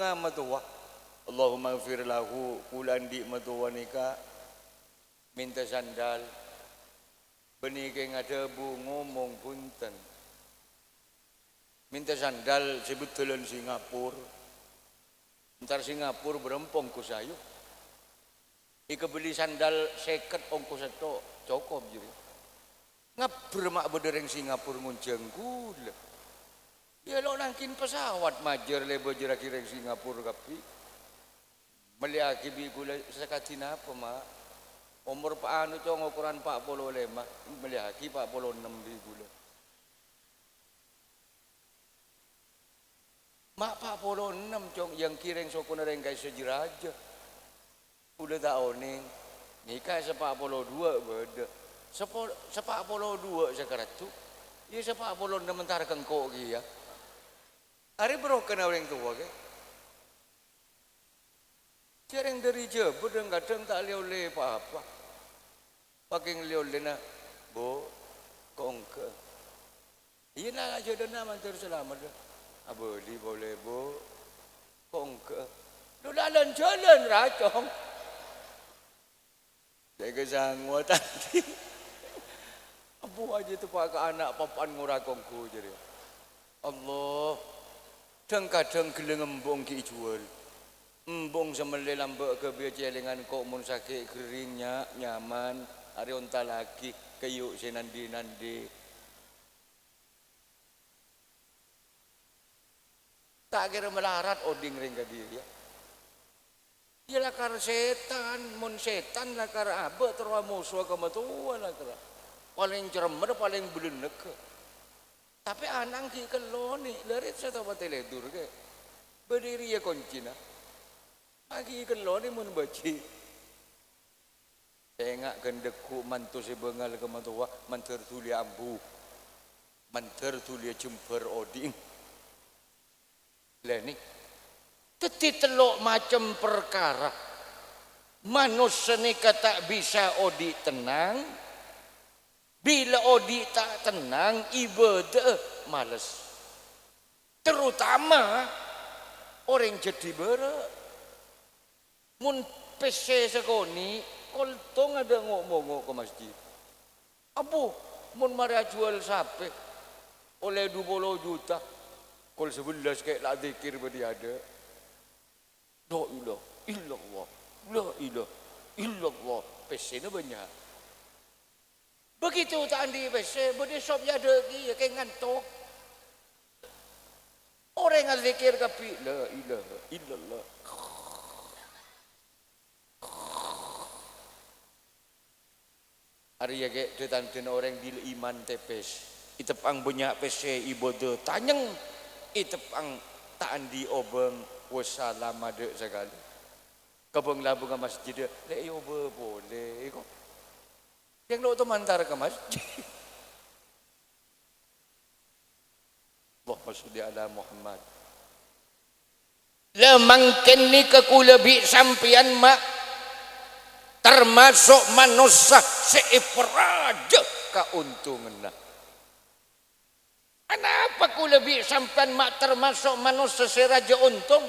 bunga matuwa Allahumma ighfir lahu kulan di matuwa nika minta sandal benih ke ngadebu ngomong punten minta sandal sebetulan Singapura ntar Singapura berempong ku sayu ika beli sandal seket ongko seto cukup jadi ngap bermak bedereng Singapura ngunceng gula ya lo nangkin pesawat majer lebo jerak-jerak Singapura kapi meliaki bi gula sekatin apa mak umur pak anu cong ukuran 45 meliaki 46 bi gula mak 46 cong yang kireng sokuna rengkai sejeraja udah tahu nih nikah 42 beda 42 sekarang tu ya 46 mentar kengkok ya hari bro kena orang tua ke jarang dari jebut dan kadang tak lioleh apa-apa pakai lioleh na bo kongke iya nak aja dan nama terselamat abeli boleh bo kongke lu jalan racong jaga sangwa tadi abu aja tu pakai anak papan ngurakongku jadi Allah kadang geleng embong ki jual embong semele lambek ke biar celengan kok mun sakit keringnya nyaman hari onta lagi kayuk senandi tak kira melarat oding ring ke dia ya lakar setan mun setan lakar abe terwa musuh ke matua lakar paling ceremar paling belenek tapi anang ki keloni lerit saya tahu teledur ke berdiri ya koncina lagi keloni mun baci tengak gendeku mantu si bengal ke matua manter tuli ambu manter tuli jemper oding leni teti telok macam perkara manusia ni kata bisa odi tenang bila odi tak tenang ibadah males terutama orang jadi berat mun PC sekoni koltong ada ngomong ke masjid abu mun mari jual sape oleh 20 juta kol 11 kayak lah zikir beri ada la ilaha illallah la ilaha illallah PC ni banyak begitu tak andi PC beri shop ya ada dia kayak ngantuk orang yang zikir kapi la ilaha illallah hari ya kayak detan orang bil iman tepes itepang banyak PC ibadah tanyeng itepang tak andi obeng wassalam ada sekali kabeng labung ke masjid le yo boleh kok yang lo tu mantar ke masjid Allahumma sholli ala Muhammad la mangken ni kekulabi sampian mak termasuk manusia seiperaja keuntungan kenapa ku lebih sampean mak termasuk manusia seraja untung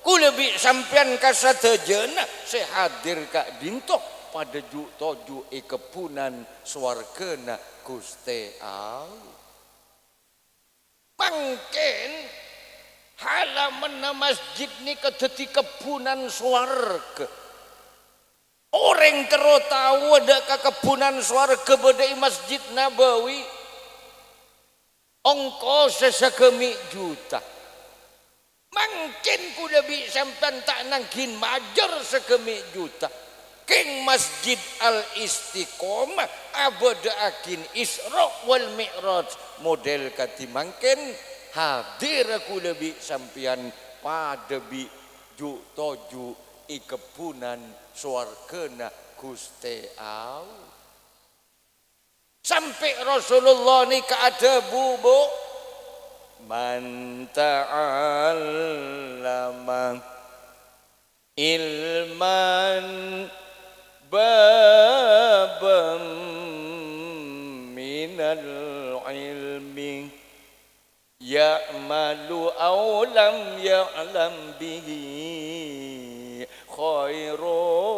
ku lebih sampean kasatajana sehadir kak dinto pada toju kepunan swargana Gusti Allah mangken halaman masjid ni kedeti kepunan swarga orang terus tahu ada kekebunan swarga bedai Masjid Nabawi ongkos sesegemi juta mungkin ku lebih sampai tak nangkin majar segemi juta keng Masjid Al-Istiqomah abada akin Isra wal Mi'raj model kati mungkin hadir ku lebih sampian pada bi ju toju kepunan swargana Gusti Allah sampai Rasulullah ni keada bubu man ta'allama ilman babam minal ilmi ya'malu aw lam ya'lam bihi khairun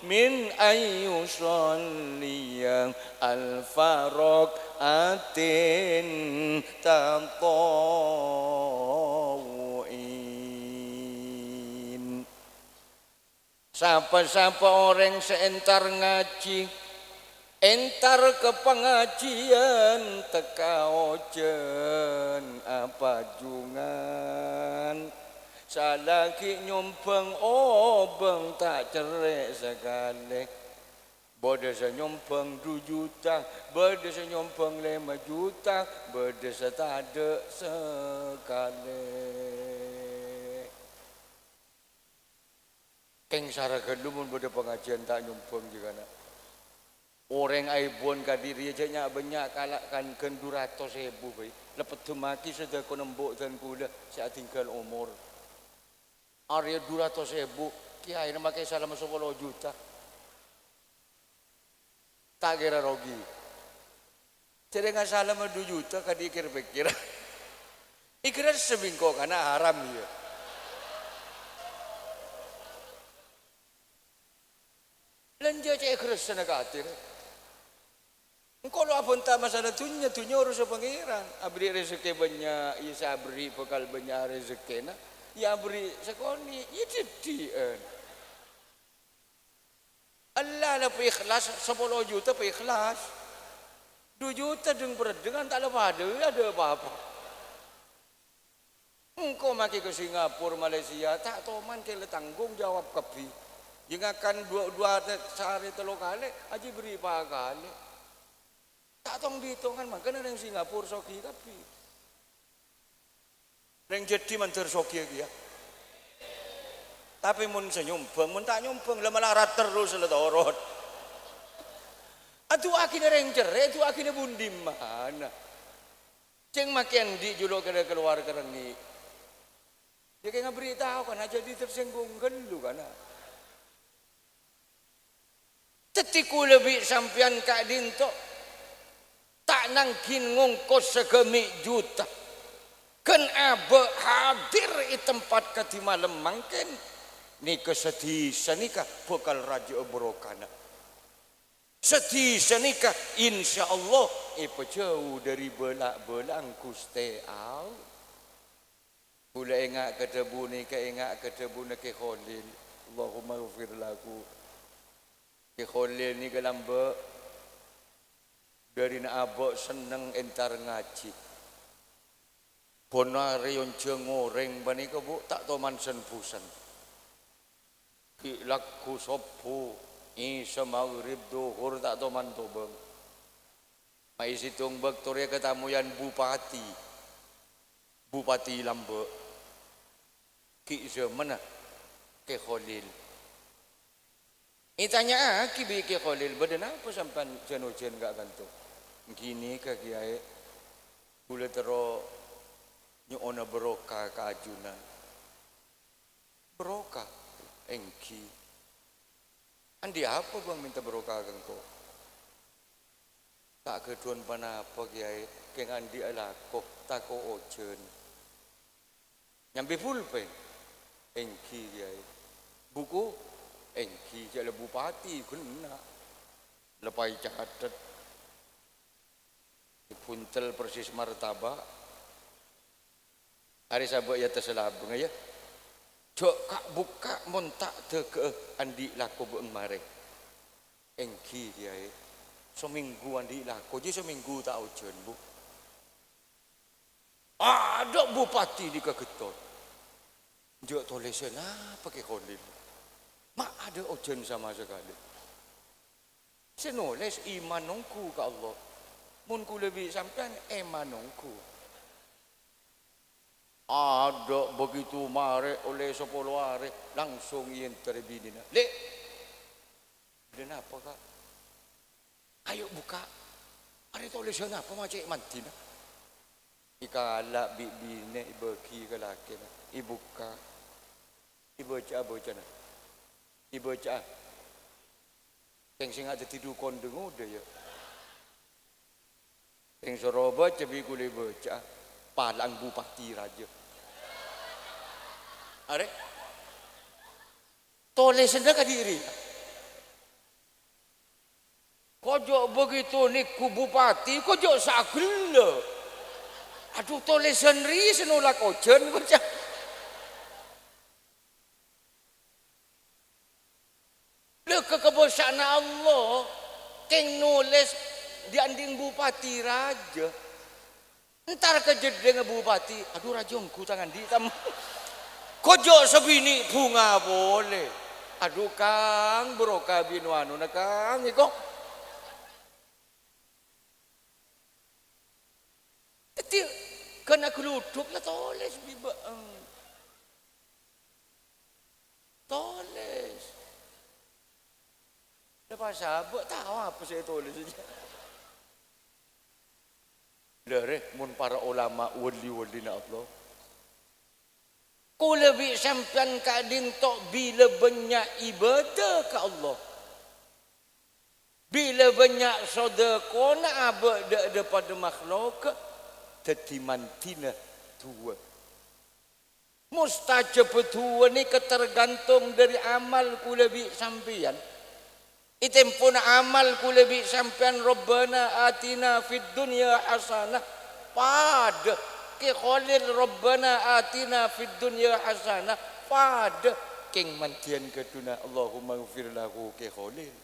min ayyusalliya al-faraqatin tatawu'in. Siapa-siapa orang seentar ngaji, entar ke pengajian teka ojen apa jungan salaki nyumpeng obeng tak cerai sekali bodesa nyumpeng 2 juta bodesa nyumpeng 5 juta bodesa tak ada sekali keng sarakan lumun bodo pengajian tak nyumpeng juga nak orang aibon kadiri aja nyak banyak kalakkan kan 200.000 bae lepas tu maki sudah ko nembok dan kula saya tinggal umur area 200.000 kiai nak makai salam 10 juta tak kira rugi jadi nggak salam 2 juta kadi pikir ikira sebingko karena haram ya lanja cek keras sana katir kalau apa entah masalah dunia urus pangeran. Abri rezeki banyak, ya sabri bekal banyak rezeki na. Ya abri sekoni, ya jadian. Allah lah ikhlas 10 juta ikhlas. 2 juta dengan tak ada apa-apa. Engkau maki ke Singapura, Malaysia, tak toman kele tanggung jawab kepi. Yang akan dua sehari 3 kali, aja beri pak kali. Tak tong dihitungan makanya yang Singapura soki tapi yang jadi manter soki ya tapi mun senyumbang mun tak nyumbang lama larat terus letorot aduh akhirnya yang cerai itu akhirnya bundi mana ceng makian di julok keluar kerengi dia kayak nggak beritahu kan aja tersinggung gelu kan tetiku lebih sampian kak dinto tak nangkin ngongkos segemi juta kan abe hadir di tempat kati malam mangken ni kesedih senikah bekal raja berokana sedih senikah insyaallah jauh dari belak-belang kuste au kula engak kedebu ni ke engak kedebu ni ke Khalil Allahumma ghfir lahu ke Khalil ni kelambe dari nak abok seneng entar ngaji bonare yon jengoreng bani ke bu tak toman senpusan ki laku sopu isa maghrib duhur tak toman tobeng mai situng bektoria ketamuyan bupati lambe ki mana ke Khalil tanya ki bi ke Khalil beden apa sampan jenujen gak gantung gini ke kiai boleh tero nyona berokah ke ajunan berokah engki andi apa bang minta berokah kengko tak keduan panapa kiai keng andi alako tak ko ojen nyambi pulpen engki kiai buku engki jale bupati kena lepai catat puntel persis martabak hari sabak ya terselabung ya cok kak buka montak ke andi laku beeng mare engki kiai seminggu andi laku je seminggu tak ujian bu ada bupati di kegetot jok tulisan apa ke Khalil mak ada ujian sama sekali senulis iman nongku ke Allah mun ku lebih sampean emanongku ada begitu mare oleh 10 hari langsung yen terbidina lek dan apa kak ayo buka ada tulisan apa macam mantina ikala bibine ibeki ke laki ibuka ibaca bocana ibaca yang sing ada tidur kondeng udah ya yang soroba cebi kuli baca palang bupati raja. Are? Tole senda ka diri. Kojo begitu ni ku bupati, kojo sagel. Aduh tole senri senolak ojen kerja. Le kekebosaan Allah, keng nulis dianding bupati raja. Entar kejedeng bupati, aduh raja engku tangan di tam. Kojo sebini bunga boleh. Aduh Kang, broka binwanu na Kang, iko. Jadi kena keluduk lah toles bibaang. Toles. Lepas sabuk tahu apa saya tulis saja. Dari mun para ulama wali-wali na Allah. Ku lebih sampean kadin tok bila banyak ibadah ke Allah. Bila banyak sedekah nak abad daripada makhluk tetimantina tua. Mustajab tua ni ketergantung dari amal ku lebih sampean. Itempun amal ku lebih sampean Rabbana atina fid dunya hasanah pada ke khalil Rabbana atina fid dunya hasanah pada keng mantian keduna Allahumma ighfir lahu ke khalil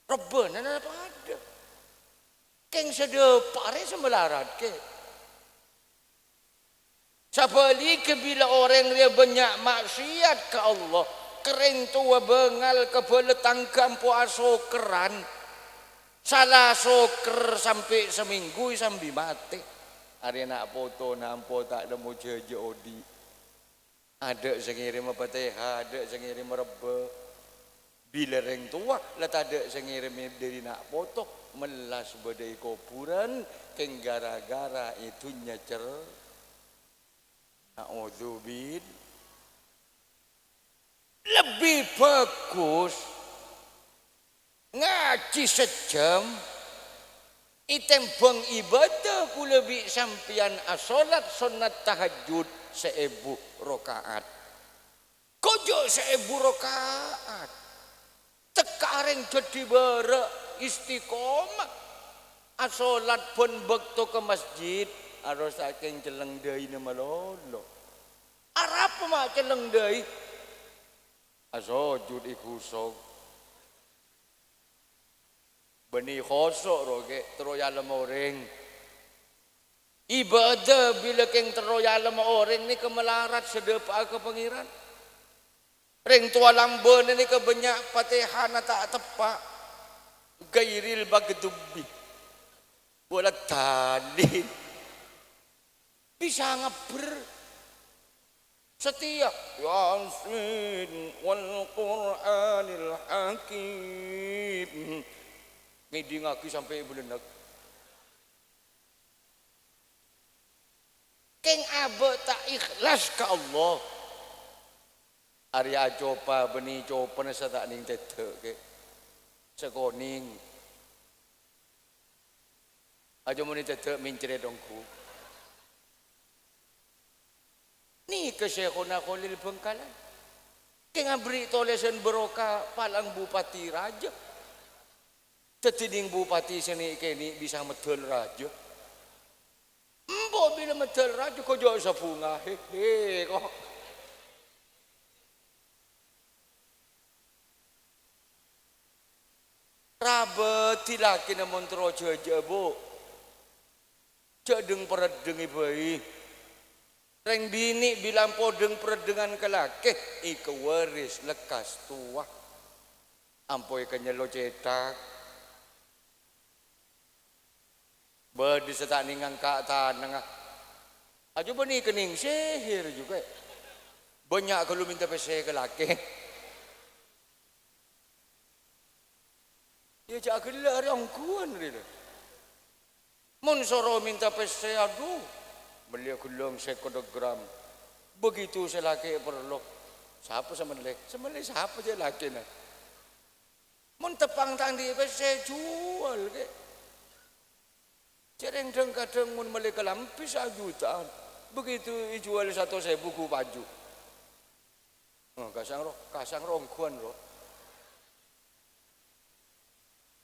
Rabbana na pada keng sedepare sembelarat ke sabali ke bila orang dia banyak maksiat ke Allah kering tua bengal kepala tangkam puasa keran salah soker sampai seminggu sampai mati. Hari nak foto nampo tak ada mu jeje odi. Ada sengirim apa teh, ada sengirim rebe. Bila reng tua, lah tak ada sengirim dari nak foto melas badai kuburan keng gara-gara itu nyecer. Nauzubil. Lebih bagus ngaji sejam. Itembang ibadah ku lebih sampian asolat sunat tahajud 1000 rakaat. Kojo 1000 rakaat. Tekareng jadi bara istiqomah. Asolat pun bekto ke masjid. Aros saking celeng deui na malolo. Arap mah celeng deui. Asojud ikusog. Beni khosok roge teroyalem orang. Ibadah bila keng teroyalem orang ni kemelarat sedepa ke pengiran. Ring tua lamben ni kebanyak patihan tak tepak. Gairil bagdubi. Wala tali. Bisa ngaber. Setiap Yasin wal Qur'anil Hakim. Ngiding aku sampai belenak. Keng abe tak ikhlas ke Allah. Arya coba beni coba nasa tak ning tetek ke. Sekoning. Ajo muni tetek mincere dongku. Ni ke Syekhuna Khalil Bengkalan. Keng abri tolesan beroka palang bupati raja. Tetiding bupati sini kini bisa medel raja. Mbok bila medel raja kok jauh sabunga hehe kok. Rabe tilaki namun terojo aja bu. Cedeng peredeng ibai. Reng bini bilang podeng peredengan kelake. Ika waris lekas tua. Ampoi kenyelo cetak. Badi setak ningang kak tanang. Aja bani kening sihir juga. Banyak kalau minta pese ke laki. Ya cak gelar yang kuan dia. Mun soro minta pese aduh. Beli gulung 1 gram. Begitu selaki perlu. Siapa semelek? Semelek siapa je laki nak? Mun tepang tang di pese jual ke. Cereng kadang mun mereka lampis jutaan. Begitu dijual 1.000 buku baju. Oh, kasang rongkuan roh.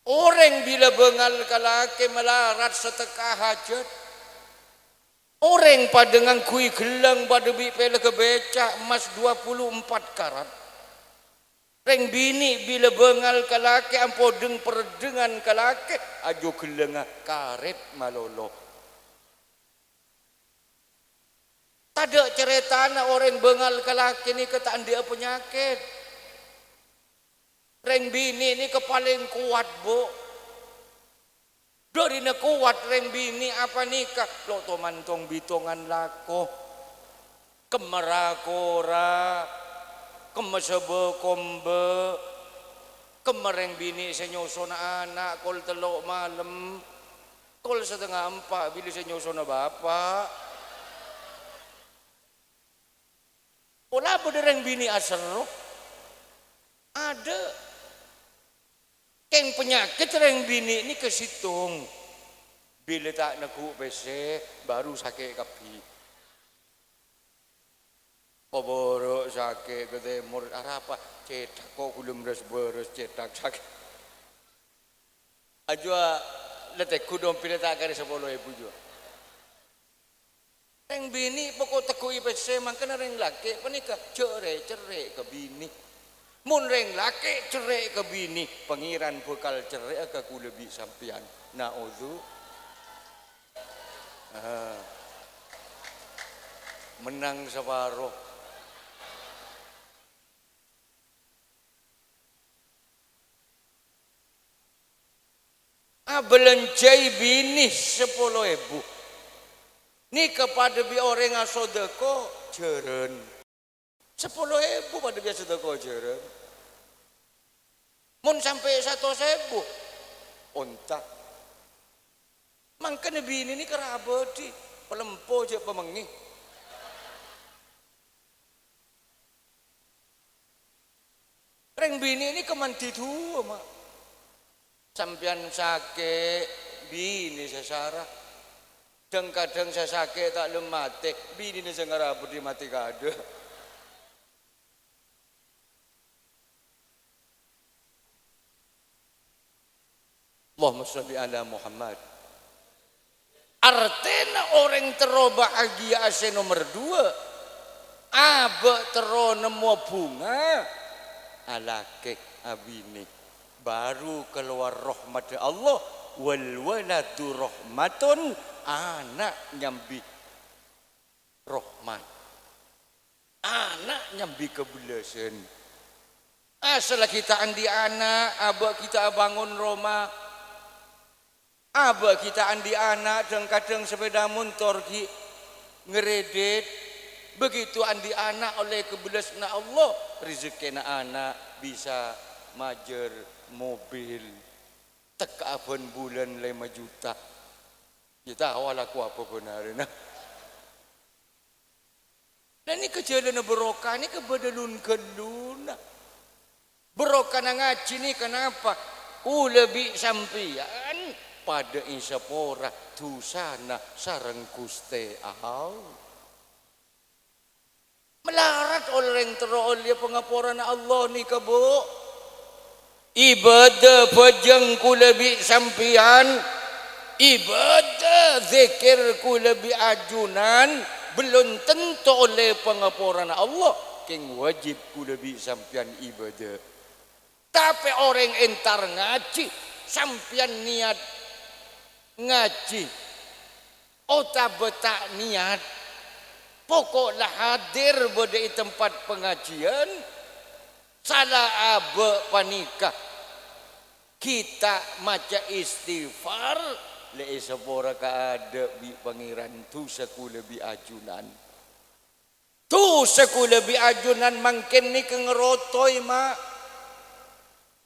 Orang bila bengal kalake melarat setekah hajat. Orang pada ngangkui gelang pada bipel ke becak emas 24 karat. Reng bini bila bengal kalake ampodeng perdengan kalake ajo gelenga karet malolo. Tada cerita na orang bengal kalake ni ketaan dia penyakit. Reng bini ni kepaling kuat bu. Dari na kuat reng bini apa nikah lo to mantong bitongan lako kemerakora kemesebe kombe kemereng bini senyosona anak kol telok malam kol setengah 4 bila senyosona bapak pola berdereng bini asal ada keng penyakit reng bini ini kesitung bila tak naku PC baru sakit kapi Borok sakit ke temur apa cetak kok belum beres cetak sakit ajua letek kudom pilih tak kari 10.000 juga reng bini pokok teku IPC makanya reng laki penikah cerai ke bini mun reng laki cerai ke bini pengiran bekal cerai ke ku lebih sampian na'udzu menang separuh belencai bini 10.000 ni kepada bi orang asodeko jeren 10.000 pada biasa sedekah jeren mun sampai 1.000 ontak mangkane bini ni kerabodi pelempo je pemengi reng bini ini kemanti tua mak sampian sakit bini sesara kadang saya sakit tak lemate bini ni sengara budi mati kada Allahumma sholli ala Muhammad artinya orang terbahagia ase nomor 2 abe tero nemu bunga alake abini baru keluar rahmat Allah wal waladu rahmatun anak nyambi rahmat anak nyambi kebelasan asal kita andi anak aba kita bangun rumah aba kita andi anak dan kadang sepeda motor ki ngeredet begitu andi anak oleh kebelasan Allah rezeki anak bisa majer mobil tekaban bulan 5 juta kita awal aku apa benarnya dan ini kejadian berokah ini kebedalun keluna berokah ngaji ini kenapa lebih sampian pada insapora tusana sareng kuste melarat oleh yang teroleh pengapuran Allah ni kebo ibadah pejengku lebih sampian ibadah zikirku lebih ajunan belum tentu oleh pengapuran Allah keng wajibku lebih sampian ibadah tapi orang entar ngaji sampian niat ngaji otak betak niat pokoklah hadir pada tempat pengajian salah abe panikah kita maca istighfar le sepora kaada bi pangeran tu saku lebih ajunan mangken ni kengerotoi mak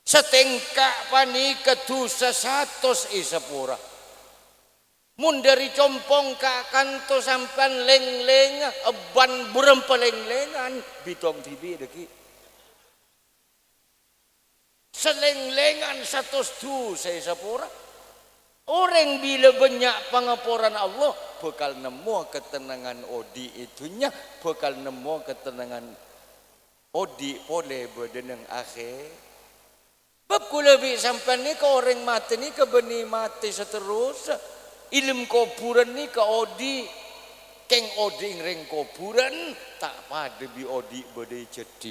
setengkak panika tu sasatos isapura mun dari compong ka kanto sampan leng-leng ban burem peleng-lengan bitong tibi deki seleng-lengan 100 tu saya sapura Orang bila banyak pengapuran Allah, bakal nemu ketenangan odi itunya, bakal nemu ketenangan odi boleh berdenang akhir. Bab kula bi sampai ni ke orang mati ni ke beni mati seterus. Ilmu kuburan ni ke odi, keng odi ring kuburan tak pada bi odi berdei jadi.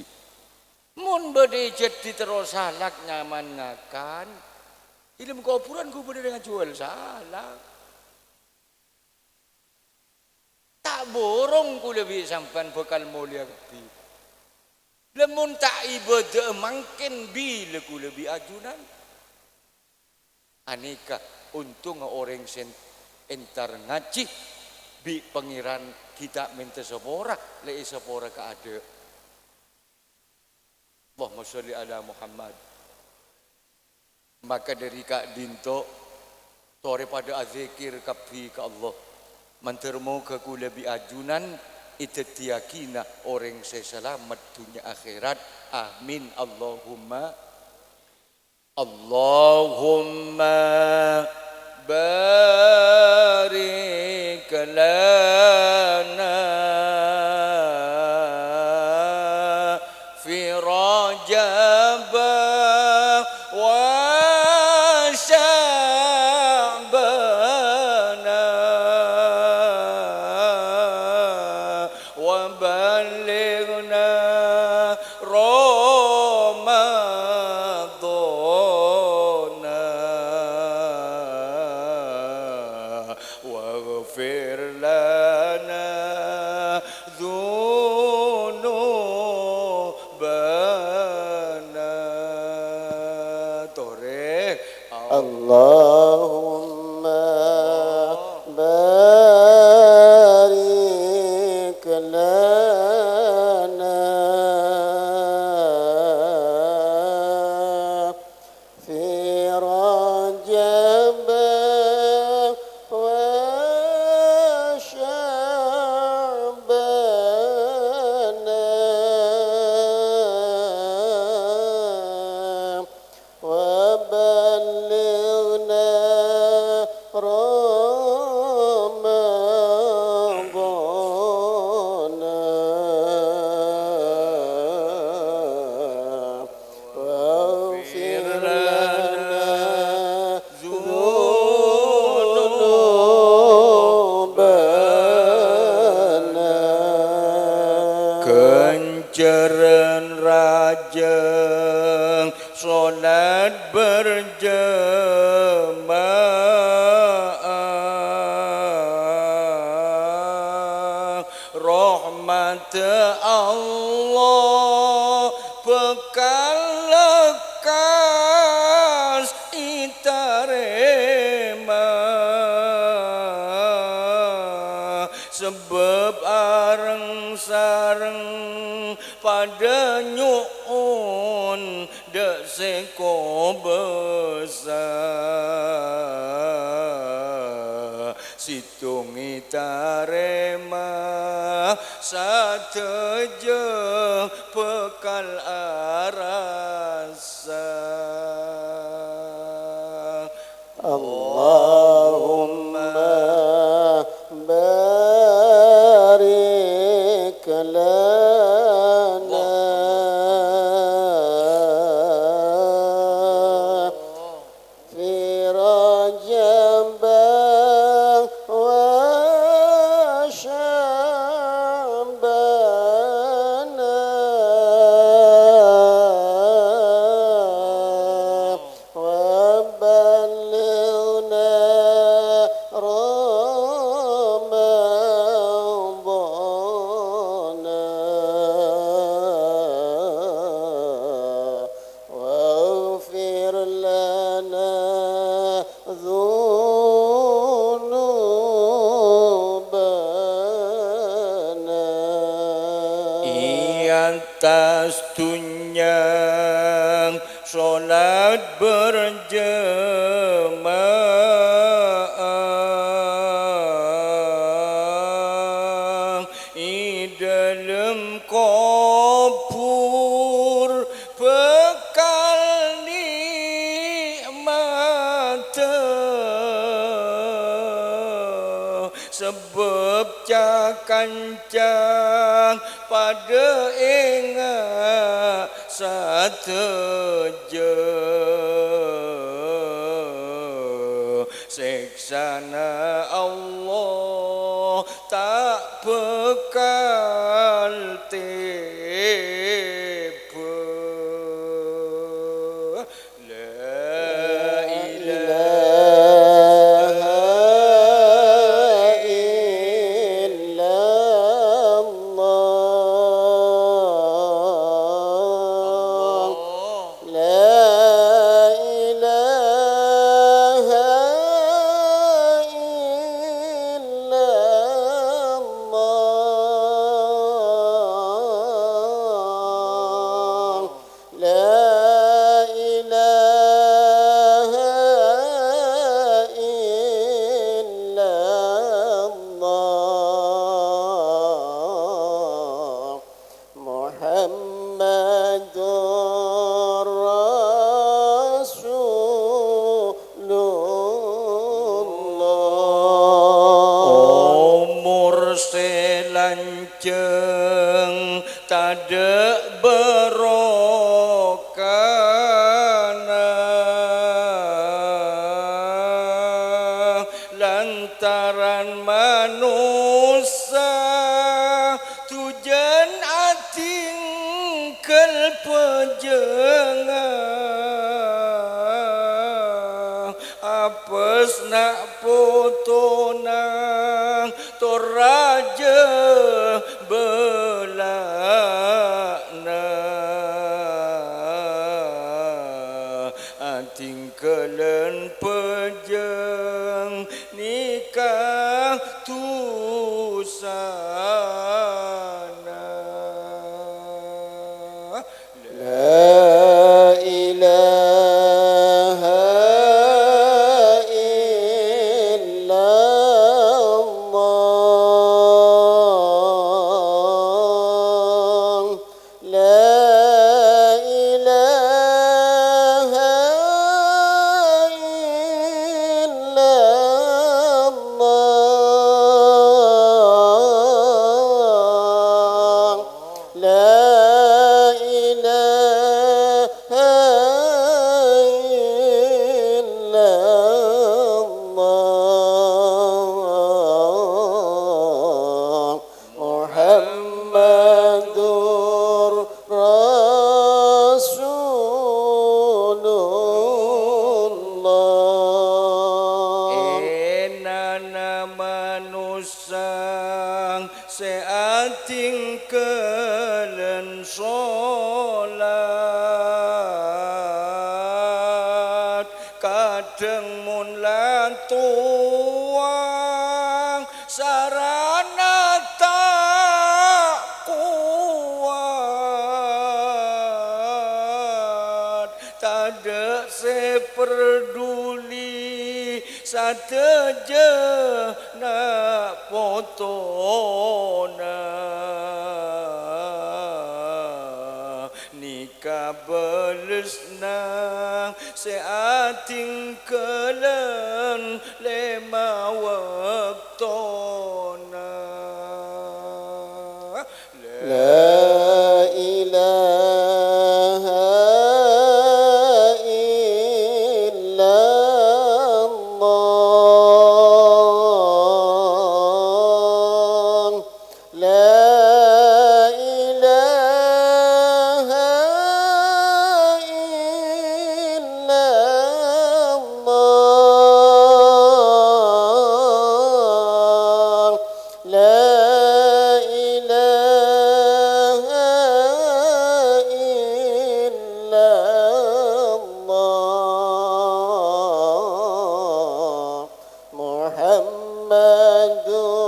Mun berdei jadi terus salak nyaman ngakan. Ilmu kuburan ku berdei dengan jual salak. Tak borong ku lebih sampai bekal mulia bi. Lemun tak ibadah mungkin bila ku lebih ajunan. Aneka untung orang sen entar ngaji bi pengiran kita minta sepora le sepora ka ada. Allahumma sholli ala Muhammad. Maka dari Kak Dinto tore pada azikir kapi ke Allah mantermo ke ku lebih ajunan itu tiyakina orang seselamat dunia akhirat. Amin Allahumma barik lana fi Rajab wa Sya'bana wa balighna Ramadana waghfir lana dzunubana. Tore Allahumma barik lana fi Rajab wa Sya'bana wa balighna Ramadana waghfir lana dzunubana. Kenceran rajang solat berjamaah rahmat Allah bekal lekas itarema sebab areng sareng pada nyuun dek seko besar situng itarema sateje bekal arasa. Allahumma barik lana fi Rajab wa Sya'bana wa balighna Ramadana waghfir lana dzunubana. Atas dunia solat berjamaah di dalam kubur bekal nikmat. เธอ kancang pada ingat sateja seksana Allah tak bekal tipe la ilaha lanceng tada berokana lantaran manusia tujan ating kelpejengah apes nak potonang toraja belakna ating kelen pejeng nikah tusana La ilaha illallah. La ilaha illallah. La Muhammadur Rasulullah. Enana manusang seating kelen solat kadang mun lantuang sarana tak kuat tada seperduli sateja nak potona nikah belesna seating kelen lema waktona La ilaha illallah. La ilaha illallah. La ilaha illallah. Muhammadur